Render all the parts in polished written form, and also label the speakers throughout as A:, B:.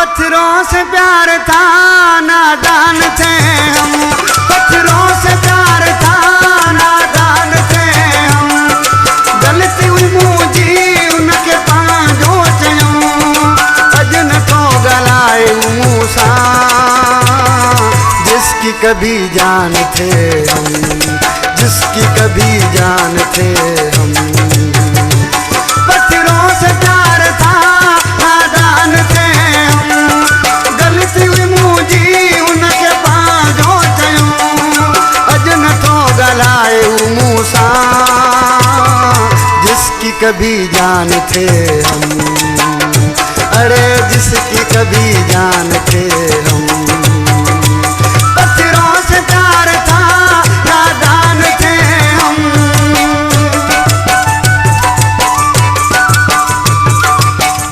A: पत्थरों से प्यार था, नादान थे हम। पत्थरों से प्यार था, नादान थे हम। गलती हुई मुझी उनके पांजों से अजन तो गलाए मूसा, जिसकी कभी जान थे हम, जिसकी कभी जान थे हम। पत्थरों से प्यार था, नादान थे हम। गलती हुई मुझी उनके पांजों से अजन तो गलाए मूसा, जिसकी कभी जान थे हम। अरे जिसकी कभी जान थे हम। पत्थरों से प्यार था, नादान थे हम।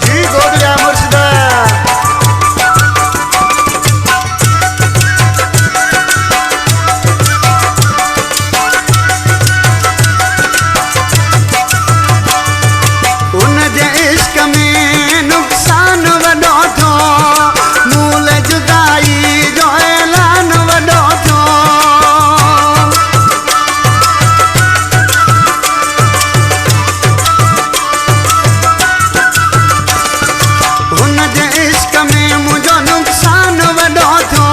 A: जी गोदरिया मुर्शिदा। उन जे इश्क में नुकसान वॾो थियो, मूल जुदाई जो ऐलान वॾो थियो। हुन जे इश्क में मुंहिंजो नुकसान वॾो थियो,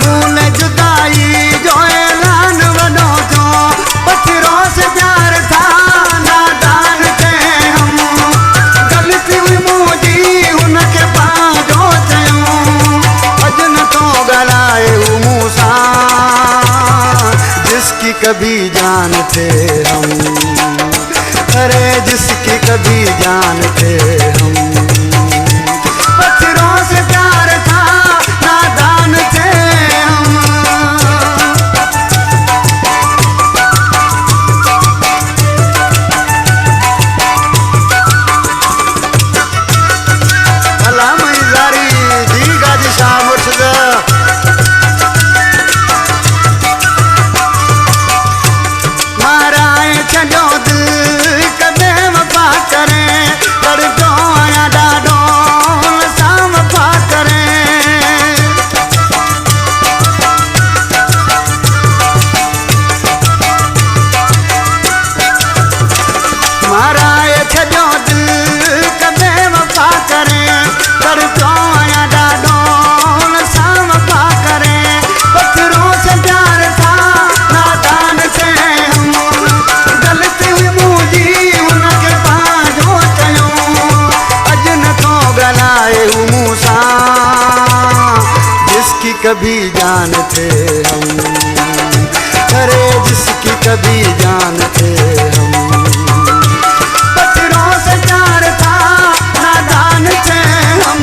A: मूल जुदाई जो ऐलान वॾो थियो। पत्थरों से प्यार था, नादान थे हम। गलती हुई मुझी उनके पांजों से अजन तो गलाए मूसा, जिसकी कभी जान थे हम। अरे जिसकी कभी जान थे हम। पत्थरों से प्यार था, नादान थे हम। अलामा इज़ारी जी गाजी शाह मुर्शिदा। माराए छॾो दिल कदे वफ़ा करे, पर जो आया ॾाढो सां वफ़ा करे। माराए छॾो दिल कदे वफ़ा करे, पर जो आया ॾाढो सां वफ़ा करे। पत्थरों से प्यार था, नादान थे हम। गलती हुई मुझी उनके पांजों से अजन तो गलाए मूसा, जिसकी कभी जान थे हम। अरे जिसकी कभी जान थे हम। पत्थरों से प्यार था, नादान थे हम।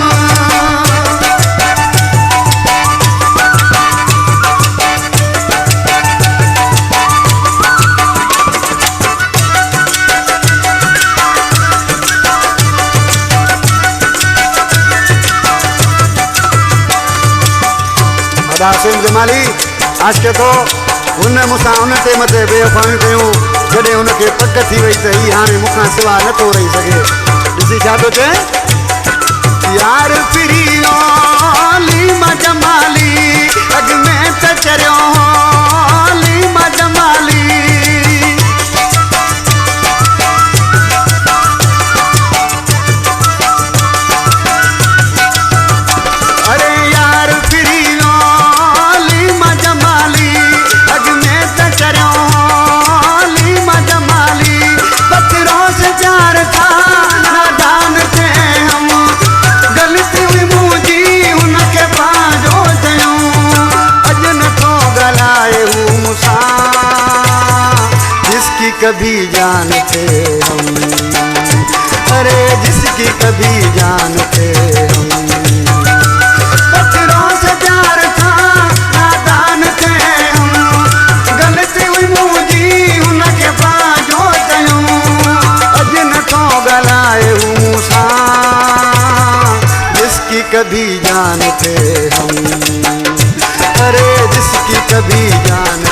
A: अदा सिंह जमाली आज के तो हुन मूंसां उन टेम ते बेवफ़ाइयूं कयूं जॾहिं हुनखे पक थी वई त ही हाणे मूंखां सिवा नथो रही सघे। ॾिसी छा थो चए, यार फिरी लीमा जमाली, अॻ में त चरियो लीमा जमाली। अरे यार फिरी लीमा जमाली, अॻ में त चरियो लीमा जमाली। पत्थरों से प्यार था, नादान थे हम। गलती हुई मुझी उनके पांजों से अजन तो गलाए मूसा, जिसकी कभी जान थे हम। अरे जिसकी कभी जान थे हम। पत्थरों से प्यार था, नादान थे हम। गलती हुई मुझी उनके पांजों से अजन तो गलाए मूसा, जिसकी कभी जान थे हम। अरे जिसकी कभी जान